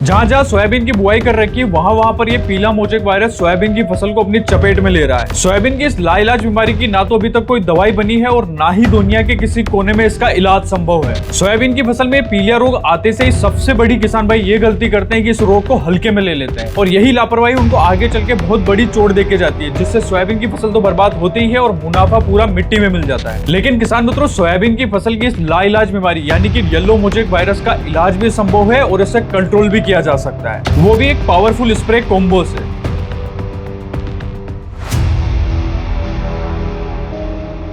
जहां जहां सोयाबीन की बुआई कर रखी है वहां पर ये पीला मोजेक वायरस सोयाबीन की फसल को अपनी चपेट में ले रहा है। सोयाबीन की इस लाइलाज बीमारी की ना तो अभी तक कोई दवाई बनी है और ना ही दुनिया के किसी कोने में इसका इलाज संभव है। सोयाबीन की फसल में पीलिया रोग आते से ही सबसे बड़ी किसान भाई ये गलती करते हैं कि इस रोग को हल्के में ले लेते हैं और यही लापरवाही उनको आगे चल के बहुत बड़ी चोट देके जाती है, जिससे सोयाबीन की फसल तो बर्बाद होती ही है और मुनाफा पूरा मिट्टी में मिल जाता है। लेकिन किसान मित्रों, सोयाबीन की फसल की इस लाइलाज बीमारी यानी कि येलो मोजेक वायरस का इलाज भी संभव है और इसे कंट्रोल भी किया जा सकता है, वो भी एक पावरफुल स्प्रे कॉम्बो से।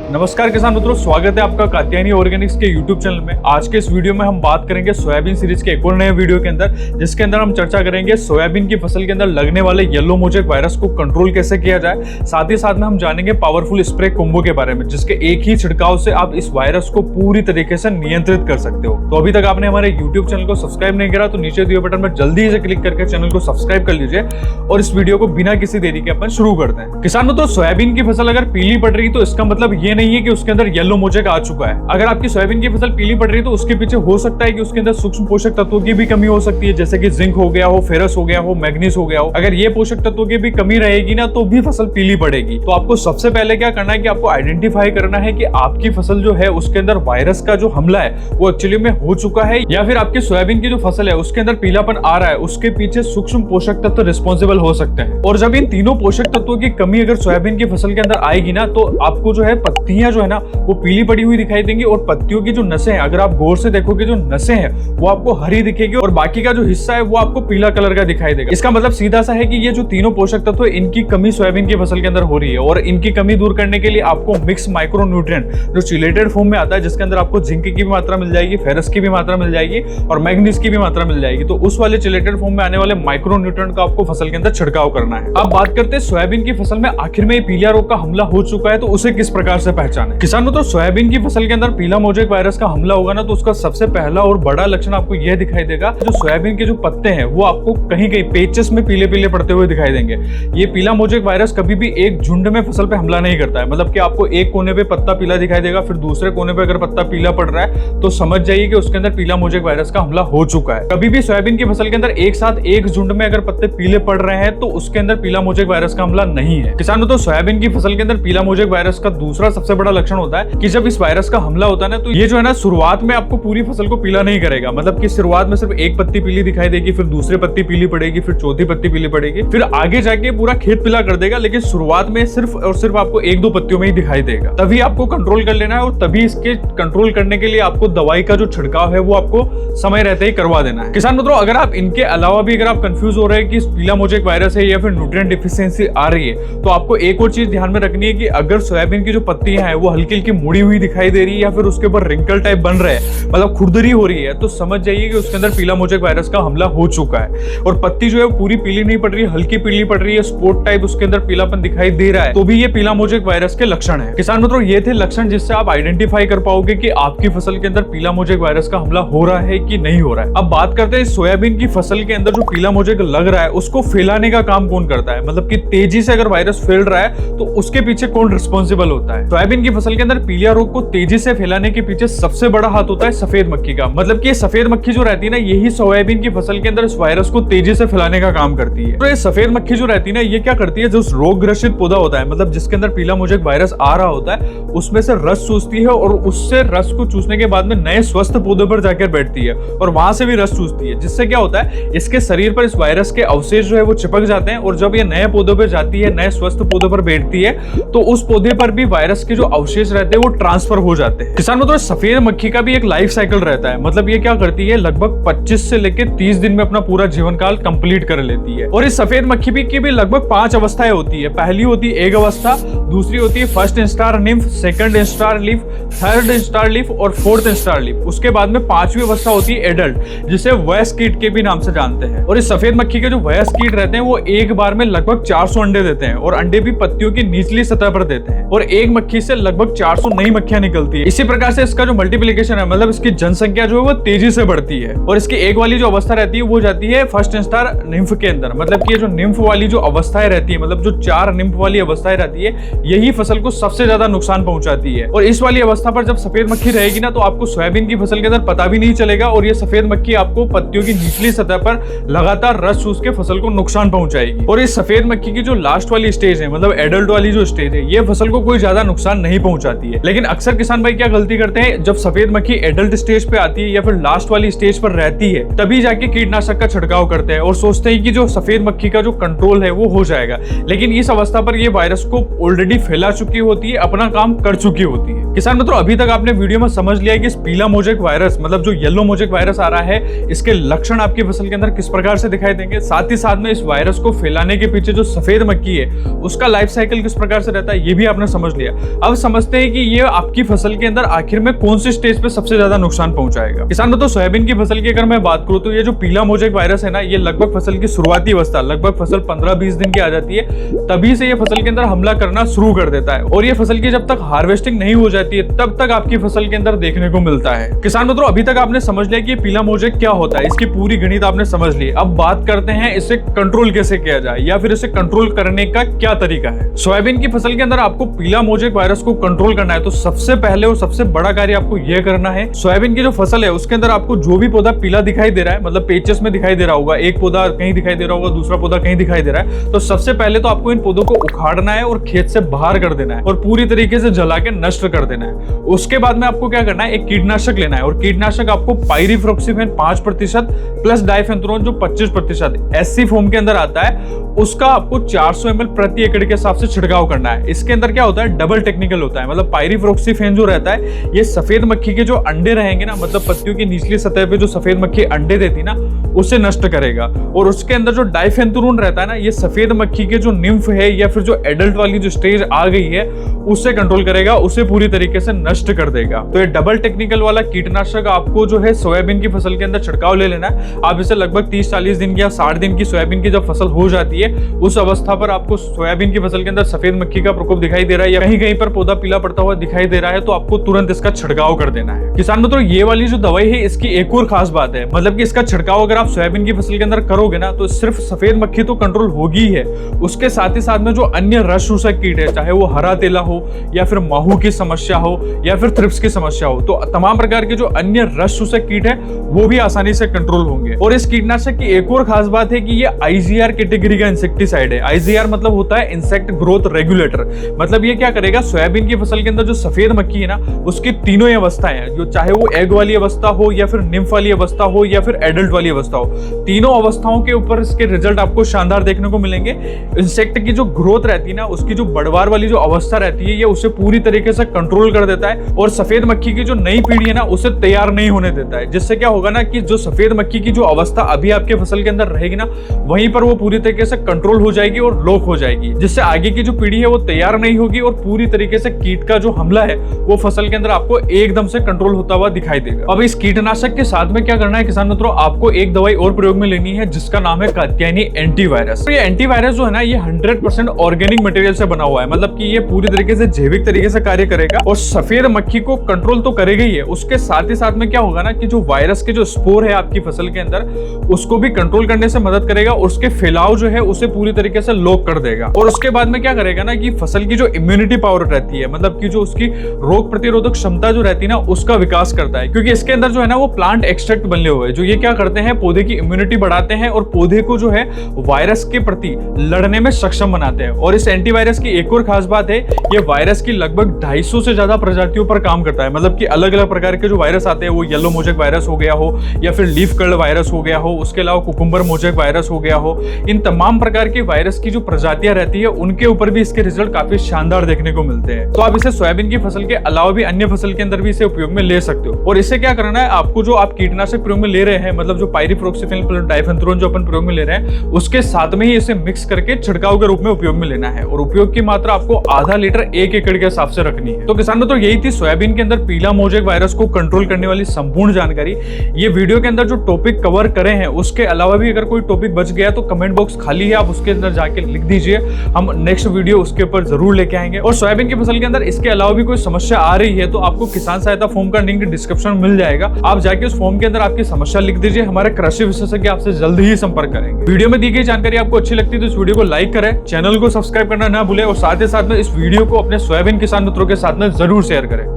नमस्कार किसान मित्रों, स्वागत है आपका कात्यायनी ऑर्गेनिक्स के YouTube चैनल में। आज के इस वीडियो में हम बात करेंगे सोयाबीन सीरीज के एक और नए वीडियो के अंदर, जिसके अंदर हम चर्चा करेंगे सोयाबीन की फसल के अंदर लगने वाले येलो मोजेक वायरस को कंट्रोल कैसे किया जाए। साथ ही साथ में हम जानेंगे पावरफुल स्प्रे कॉम्बो के बारे में, जिसके एक ही छिड़काव से आप इस वायरस को पूरी तरीके से नियंत्रित कर सकते हो। तो अभी तक आपने हमारे YouTube चैनल को सब्सक्राइब नहीं करा तो नीचे दिए बटन पर जल्दी से क्लिक करके चैनल को सब्सक्राइब कर लीजिए और इस वीडियो को बिना किसी देरी के अपन शुरू करते हैं। किसान मित्रों, सोयाबीन की फसल अगर पीली पड़ रही तो इसका मतलब ये नहीं है कि उसके अंदर येलो मोजेक आ चुका है। अगर आपकी सोयाबीन की फसल पीली पड़ रही है तो उसके पीछे हो सकता है कि उसके अंदर सूक्ष्म पोषक तत्वों की भी कमी हो सकती है, जैसे कि जिंक हो गया हो, फेरस हो गया हो, मैग्नीज हो गया हो। अगर ये पोषक तत्वों की भी कमी रहेगी ना तो भी फसल पीली पड़ेगी। तो आपको सबसे पहले क्या करना है कि आपको आइडेंटिफाई करना है कि आपकी फसल जो है उसके अंदर वायरस का जो हमला है वो एक्चुअली में हो चुका है, या फिर आपकी सोयाबीन की जो फसल है उसके अंदर पीलापन आ रहा है, उसके पीछे सूक्ष्म पोषक तत्व रिस्पॉन्सिबल हो सकते हैं। और जब इन तीनों पोषक तत्वों की कमी अगर सोयाबीन की फसल के अंदर आएगी ना तो आपको जो है पत्तियां जो है ना वो पीली पड़ी हुई दिखाई देंगी और पत्तियों की जो नसें हैं, अगर आप गौर से देखोगे जो नसें हैं वो आपको हरी दिखेगी और बाकी का जो हिस्सा है वो आपको पीला कलर का दिखाई देगा। इसका मतलब सीधा सा है कि ये जो तीनों पोषक तत्व है इनकी कमी सोयाबीन की फसल के अंदर हो रही है और इनकी कमी दूर करने के लिए आपको मिक्स माइक्रो न्यूट्रिएंट जो चिलेटेड फॉर्म में आता है, जिसके अंदर आपको जिंक की भी मात्रा मिल जाएगी, फेरस की भी मात्रा मिल जाएगी और मैग्नीज की भी मात्रा मिल जाएगी, तो उस वाले चिलेटेड फॉर्म में आने वाले माइक्रो न्यूट्रिएंट का आपको फसल के अंदर छिड़काव करना है। अब बात करते हैं सोयाबीन की फसल में आखिर में पीलिया रोग का हमला हो चुका है तो उसे किस प्रकार से पहचाने। किसानों, तो सोयाबीन की फसल के अंदर पीला मोजेक वायरस का हमला होगा ना तो उसका सबसे पहला और बड़ा लक्षण आपको यह दिखाई देगा, जो सोयाबीन के जो पत्ते हैं वो आपको कहीं कहीं पेचेस में पीले पीले पड़ते हुए दिखाई देंगे। ये पीला मोजेक वायरस कभी भी एक झुंड में फसल पे हमला नहीं करता है, मतलब कि आपको एक कोने पे पत्ता पीला दिखाई देगा, फिर दूसरे कोने पे अगर पत्ता पीला पड़ रहा है तो समझ जाइए कि उसके अंदर पीला मोजेक वायरस का हमला हो चुका है। कभी भी सोयाबीन की फसल के अंदर एक साथ एक झुंड में अगर पत्ते पीले पड़ रहे हैं तो उसके अंदर पीला मोजेक वायरस का हमला नहीं है। किसानों, तो सोयाबीन की फसल के अंदर पीला मोजेक वायरस का दूसरा सबसे बड़ा लक्षण होता है कि जब इस वायरस का हमला होता है ना तो ये जो है ना शुरुआत में आपको पूरी फसल को पीला नहीं करेगा, मतलब कि शुरुआत में सिर्फ एक पत्ती पीली दिखाई देगी, फिर दूसरी पत्ती पीली पड़ेगी, फिर चौथी पत्ती पीली पड़ेगी, फिर आगे जाके पूरा खेत पीला कर देगा, लेकिन शुरुआत में सिर्फ और सिर्फ आपको एक दो पत्तियों में ही दिखाई देगा। तभी आपको कंट्रोल कर लेना है और तभी इसके कंट्रोल करने के लिए आपको दवाई का जो छिड़काव है वो आपको समय रहते ही करवा देना है। किसान मित्रों, अगर आप इनके अलावा भी अगर आप कंफ्यूज हो रहे हैं कि पीला मोजेक वायरस है या फिर न्यूट्रिएंट डिफिशियंसी आ रही है तो आपको एक और चीज ध्यान में रखनी है कि अगर सोयाबीन की जो पत्तियां हैं वो हल्की हल्की मुड़ी हुई दिखाई दे रही है या फिर उसके ऊपर रिंकल टाइप बन रहे हैं, मतलब खुरदरी हो रही है, तो समझ जाइए कि उसके अंदर पीला मोजेक वायरस का हमला हो चुका है। और पत्ती जो है पूरी पीली नहीं पड़ रही है, हल्की पीली पड़ रही है, स्पॉट टाइप उसके अंदर पीलापन दिखाई दे रहा है, तो भी ये पीला मोजेक वायरस के लक्षण है। किसान मित्रों, ये थे लक्षण जिससे आप आइडेंटिफाई कर पाओगे कि आपकी फसल के अंदर पीला मोजेक वायरस का हमला हो रहा है कि नहीं हो रहा है। अब बात करते हैं सोयाबीन की फसल के अंदर जो पीला मोजेक लग रहा है उसको फैलाने का काम कौन करता है, मतलब कि तेजी से अगर वायरस फैल रहा है तो उसके पीछे कौन रिस्पॉन्सिबल होता है। सोयाबीन की फसल के अंदर पीलिया रोग को तेजी से फैलाने के पीछे सबसे बड़ा हाथ होता है सफेद मक्खी का, मतलब कि सफेद मक्खी जो रहती है ना यही सोयाबीन की फसल के अंदर इस वायरस को तेजी से फैलाने का काम करती है। तो ये सफेद मक्खी जो रहती है ना ये क्या करती है, जो रोग ग्रसित पौधा होता है, मतलब जिसके अंदर पीला मोजेक वायरस आ रहा होता है, उसमें से रस चूसती है और उससे रस को चूसने के बाद में नए स्वस्थ पौधों पर जाकर बैठती है और वहां से भी रस चूसती है, जिससे क्या होता है इसके शरीर पर इस वायरस के अवशेष जो है वो चिपक जाते हैं और जब ये नए पौधों पर जाती है, नए स्वस्थ पौधों पर बैठती है तो उस पौधे पर भी वायरस के जो अवशेष रहते हैं वो ट्रांसफर हो जाते हैं। किसान मित्रों, सफेद मक्खी का भी एक लाइफ साइकिल रहता है, मतलब ये क्या करती है लगभग 25 से लेकर 30 दिन में अपना पूरा जीवन काल कंप्लीट कर लेती है। और इस सफेद मक्खी की भी लगभग 5 अवस्थाएं होती है। पहली होती है एग अवस्था, दूसरी होती है first instar nymph, second instar leaf, third instar leaf और फोर्थ इंस्टार लीफ। उसके बाद में 5वीं अवस्था होती है एडल्ट, जिसे वयस्क कीट के भी नाम से जानते हैं। और इस सफेद मक्खी के जो वयस्क कीट रहते हैं वो एक बार में लगभग 400 अंडे देते हैं और अंडे भी पत्तियों की निचली सतह पर देते हैं और एक मक्खी से लगभग 400 नई मक्खियां निकलती है। इसी प्रकार से इसका जो मल्टीप्लिकेशन है, मतलब इसकी जनसंख्या जो है वो तेजी से बढ़ती है। और इसकी एक वाली जो अवस्था रहती है वो जाती है फर्स्ट इंस्टार निम्फ के अंदर, मतलब कि ये जो निम्फ वाली जो अवस्थाएं रहती है, मतलब जो 4 निम्फ वाली अवस्थाएं रहती है यही फसल को सबसे ज्यादा नुकसान पहुंचाती है। और इस वाली अवस्था पर जब सफेद मक्खी रहेगी ना, तो आपको सोयाबीन की फसल के अंदर पता भी नहीं चलेगा और ये सफेद मक्खी आपको पत्तियों की निचली सतह पर लगातार रस चूस के फसल को नुकसान पहुंचाएगी। और इस सफेद मक्खी की जो लास्ट वाली स्टेज है, मतलब एडल्ट वाली जो स्टेज है, ये फसल को कोई ज्यादा नुकसान नहीं पहुंचाती है। लेकिन अक्सर किसान भाई क्या गलती करते हैं, जब सफेद मक्खी एडल्ट स्टेज पे आती है या फिर लास्ट वाली स्टेज पर रहती है, तभी जाके कीटनाशक का छिड़काव करते हैं और सोचते हैं कि जो सफेद मक्खी का जो कंट्रोल है वो हो जाएगा। लेकिन इस अवस्था पर ये वायरस को ऑलरेडी फैला चुकी होती है, अपना काम कर चुकी होती है। किसान मित्रों, अभी तक आपने वीडियो में समझ लिया कि इस पीला मोजेक वायरस, मतलब जो येलो मोजेक वायरस आ रहा है, इसके लक्षण आपकी फसल के अंदर किस प्रकार से दिखाई देंगे। साथ ही साथ में इस वायरस को फैलाने के पीछे जो सफेद मक्खी है उसका लाइफ साइकिल किस प्रकार से रहता है, ये भी आपने समझ लिया। अब समझते हैं कि ये आपकी फसल के अंदर आखिर में कौन सी स्टेज पे सबसे ज्यादा नुकसान पहुंचाएगा। किसान मित्रों, सोयाबीन की फसल की अगर मैं बात करूं तो ये जो पीला मोजेक वायरस है ना, ये लगभग फसल की शुरुआती अवस्था, लगभग फसल 15-20 दिन की आ जाती है, तभी से ये फसल के अंदर हमला करना शुरू कर देता है। और ये फसल की जब तक हार्वेस्टिंग नहीं हो जाती है तब तक आपकी फसल के अंदर देखने को मिलता है। किसान मित्रों, अभी तक आपने समझ लिया कि ये पीला मोजेक क्या होता है, इसकी पूरी गणित आपने समझ ली। अब बात करते हैं इसे कंट्रोल कैसे किया जाए या फिर इसे कंट्रोल करने का क्या तरीका है। सोयाबीन की फसल के अंदर आपको पीला मोजेक वायरस को कंट्रोल करना है तो सबसे पहले और सबसे बड़ा कार्य आपको यह करना है, सोयाबीन की जो फसल है उसके अंदर आपको जो भी पौधा पीला दिखाई दे रहा है, मतलब पेचेस में दिखाई दे रहा होगा, एक पौधा कहीं दिखाई दे रहा होगा, दूसरा पौधा कहीं दिखाई दे रहा है, तो सबसे पहले तो आपको इन पौधों को उखाड़ना है और खेत से बाहर कर देना है और पूरी तरीके से जला के नष्ट कर देना है। उसके बाद में आपको क्या करना है, एक कीटनाशक लेना है और कीटनाशक आपको पाइरिफ्लॉक्सीफेन 5% प्लस डाइफेंथ्रोन जो 25% एससी फॉर्म के अंदर आता है, उसका आपको 400 ml प्रति एकड़ के हिसाब से छिड़काव करना है। इसके अंदर क्या होता है, डबल टेक्निकल होता है, मतलब पाइरिफ्लॉक्सीफेन जो रहता है ये सफेद मक्खी के जो अंडे रहेंगे ना, मतलब पत्तियों की निचली सतह पे जो सफेद मक्खी अंडे देती ना, उसे नष्ट करेगा। और उसके अंदर जो डाइफेंथ्रोन रहता है ना, ये सफेद मक्खी के जो निम्फ है या फिर जो एडल्ट वाली जो स्टेज आ गई है उससे कंट्रोल करेगा, उसे पूरी तरीके से नष्ट कर देगा। तो ये डबल टेक्निकल वाला कीटनाशक आपको जो है सोयाबीन की फसल के अंदर छिड़काव ले लेना है। आप इसे लगभग 30-40 दिन या 60 दिन की सोयाबीन की जब फसल हो जाती है, उस अवस्था पर आपको सोयाबीन की फसल के अंदर सफेद मक्खी का प्रकोप दिखाई दे रहा है या कहीं कहीं पर पौधा पीला पड़ता हुआ दिखाई दे रहा है, तो आपको तुरंत इसका छिड़काव कर देना है। किसान मित्रों, ये वाली जो दवाई है इसकी एक और खास बात है, मतलब कि इसका छिड़काव अगर आप सोयाबीन की फसल के अंदर करोगे ना, तो सिर्फ सफेद मक्खी तो कंट्रोल होगी ही है, उसके साथ ही साथ में जो अन्य रस चूसक कीट है, चाहे वो हरा तेला हो या फिर माहू की समस्या हो या फिर थ्रिप्स की समस्या हो, तो तमाम प्रकार के जो अन्य रस चूसक कीट है वो भी आसानी से कंट्रोल होंगे। और इस कीटनाशक की एक और खास बात है कि ये आईजीआर कैटेगरी का इंसेक्टिसाइड है। आईजीआर मतलब होता है इंसेक्ट ग्रोथ रेगुलेटर, मतलब ये क्या करेगा, सोयाबीन की फसल के अंदर जो सफेद मक्खी है ना, उसकी तीनों ही अवस्थाएं हैं, जो चाहे वो एग वाली अवस्था हो या फिर निम्फ वाली अवस्था हो या फिर एडल्ट वाली अवस्था हो, तीनों अवस्थाओं के ऊपर इसके रिजल्ट आपको शानदार देखने को मिलेंगे। इंसेक्ट की जो ग्रोथ रहती है ना, उसकी जो बढ़वार वाली जो अवस्था रहती है, ये उसे पूरी तरीके से कंट्रोल कर देता है और सफेद मक्खी की जो नई पीढ़ी है ना, उसे तैयार नहीं होने देता है। जिससे क्या होगा ना कि जो सफेद मक्खी की जो अवस्था अभी आपके फसल के अंदर रहेगी ना, वहीं पर वो पूरी तरीके से कंट्रोल हो जाएगी और लॉक हो जाएगी, जिससे आगे की जो पीढ़ी है वो तैयार नहीं होगी और पूरी तरीके से कीट का जो हमला है वो फसल के अंदर आपको एकदम से कंट्रोल होता हुआ दिखाई देगा। अब इस कीटनाशक के साथ में क्या करना है किसान मित्रों, आपको एक दवाई और प्रयोग में लेनी है जिसका नाम है कात्यायनी एंटीवायरस। तो ये एंटीवायरस जो है ना, ये 100% ऑर्गेनिक मटेरियल से बना हुआ है, मतलब कि ये पूरी तरीके से जैविक तरीके से कार्य करेगा और सफेद मक्खी को कंट्रोल तो करेगा ही है, उसके साथ ही साथ में क्या होगा ना कि जो वायरस के जो स्पोर है आपकी फसल के अंदर, उसको भी कंट्रोल करने से मदद करेगा और उसके फैलाव जो है उसे पूरी तरीके से लॉक कर देगा। और उसके बाद में क्या करेगा ना कि फसल की जो इम्यूनिटी पावर रहती है, मतलब कि जो उसकी रोग प्रतिरोधक क्षमता जो रहती है ना, उसका विकास करता है, क्योंकि इसके अंदर जो है ना वो प्लांट एक्सट्रैक्ट बने हुए हैं, जो ये क्या करते हैं, पौधे की इम्यूनिटी बढ़ाते हैं और पौधे को जो है वायरस के प्रति लड़ने में सक्षम बनाते हैं। और इस एंटीवायरस की एक और खास बात है, ये वायरस की लगभग 250 से ज्यादा प्रजातियों पर काम करता है, मतलब कि अलग अलग प्रकार के जो वायरस आते हैं, वो येलो मोजेक वायरस हो गया हो या फिर लीफ कर्ल वायरस हो गया हो, उसके अलावा कुकुम्बर मोजेक वायरस हो गया हो, इन तमाम प्रकार के वायरस की जो प्रजातियां रहती है उनके ऊपर भी इसके रिजल्ट काफी शानदार देखने को मिलते हैं। तो आप इसे सोयाबीन की फसल के अलावा भी अन्य फसल के अंदर भी इसे उपयोग में ले सकते हो। और इससे क्या करना है, आपको जो आप कीटनाशक प्रयोग में ले रहे हैं, मतलब जो पाइरिफ्लॉक्सीफेन प्लस डाइफेंथ्रोन जो अपन प्रयोग में ले रहे हैं, उसके साथ में ही इसे मिक्स करके छिड़काव के रूप में उपयोग में लेना है और उपयोग की मात्रा आपको आधा लीटर 1 एकड़ के हिसाब से रखनी है। तो किसानों, तो यही थी सोयाबीन के अंदर पीला मोजेक वायरस को कंट्रोल करने वाली संपूर्ण जानकारी। ये वीडियो के अंदर जो टॉपिक कवर करे हैं उसके अलावा भी अगर कोई टॉपिक बच गया तो कमेंट बॉक्स खाली है, आप उसके अंदर जाके लिख दीजिए, हम नेक्स्ट वीडियो उसके ऊपर जरूर लेके आएंगे। और सोयाबीन की फसल के अंदर इसके अलावा भी कोई समस्या आ रही है तो आपको किसान सहायता फॉर्म का लिंक डिस्क्रिप्शन में मिल जाएगा, आप जाके उस फॉर्म के अंदर आपकी समस्या लिख दीजिए, हमारे कृषि विशेषज्ञ आपसे जल्द ही संपर्क करेंगे। वीडियो में दी गई जानकारी आपको अच्छी लगती है तो इस वीडियो को लाइक करें, चैनल को सब्सक्राइब करना ना भूले और साथ ही साथ में इस वीडियो को अपने सोयाबीन किसान मित्रों के साथ में जरूर शेयर करें।